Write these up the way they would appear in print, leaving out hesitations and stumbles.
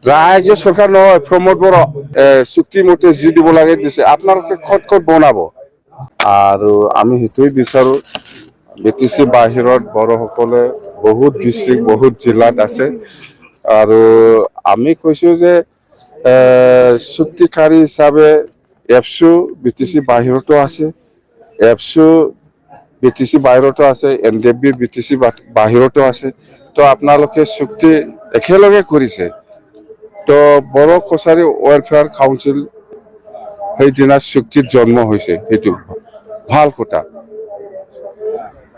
ৰাজ্য চৰকাৰ নহয় প্ৰমোদ বড়ো চুক্তি মতে যি দিব লাগে দিছে আপোনালোকে খট বনাব আৰু আমি সেইটোৱে বিচাৰো বিটিচি বাহিৰত বড়োসকলে বহুত ডিষ্ট্ৰিক্ট বহুত জিলাত আছে আৰু আমি কৈছো যে চুক্তিকাৰী হিচাপে এফচু বিটিচি বাহিৰতো আছে এফচু বিটিচি বাহিৰতো আছে এনডিএফবি বিটিচি বাহিৰতো আছে তো আপোনালোকে চুক্তি একেলগে কৰিছে তো বড়ো কছাৰী ৱেলফেয়াৰ কাউন্সিল সেইদিনা চুক্তিত জন্ম হৈছে সেইটো ভাল কথা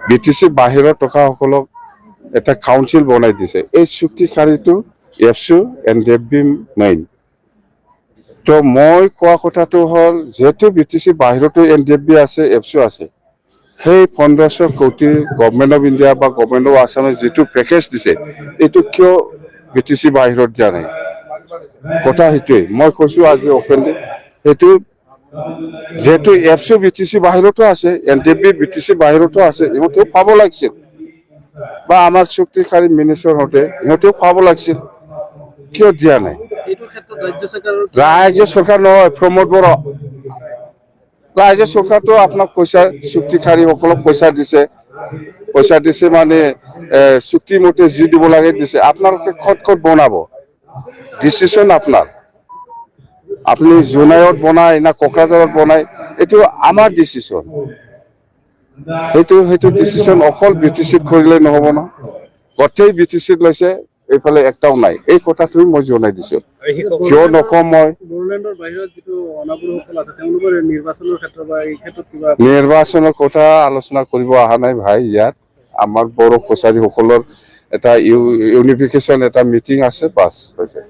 বিটিচি বাহিৰত টকাসকলক এটা কাউন্সিল বনাই দিছে এই চুক্তিকাৰীটো এফচু এনডিএফবি মেইন তো মই কোৱা কথাটো হ'ল যেহেতু বিটিচি বাহিৰতো এনডিএফবি আছে এফচু আছে সেই 1500 কোটি গভৰ্ণমেণ্ট অফ ইণ্ডিয়া বা গভৰ্ণমেণ্ট অফ আছামে যিটো পেকেজ দিছে এইটো কিয় বিটিচি বাহিৰত দিয়া নাই কথা সেইটোৱে মই কৈছো আজি অপেনলি সেইটো যেহেতু এফচু বিটিচি বাহিৰতো আছে এনডিএফবি বিটিচি বাহিৰতো আছে ইহঁতেও পাব লাগিছিল বা আমাৰ চুক্তিকাৰী মিনিষ্টাৰ হতে ইহঁতেও পাব লাগিছিল কিয় দিয়া নাই ৰাজ্য চৰকাৰ নহয় প্ৰমোদ বড়ো ৰাজ্য চৰকাৰটো আপোনাক পইচা চুক্তিকাৰীসকলক পইচা দিছে মানে চুক্তি মতে যি দিব লাগে দিছে আপোনালোকে খট বনাব ডিচিশন আপনার আপনি জোনাইত বনায় না কোকৰাঝাৰত বনায় এইটো আমাৰ ডিসিশন সেইটো ডিসিশন অকল বিটিসিত কৰিলে নহব না গোটেই বিটিসিত লৈছে এইফালে একটাও নাই এই কথাটোই মই জনাই দিছো কিয় নকম মই নিৰ্বাচনৰ কথা আলোচনা কৰিব অহা নাই ভাই ইয়াত আমাৰ বড়ো কছাৰী সকলৰ এটা ইউনিফিকেশন এটা মিটিং আছে বাস হৈছে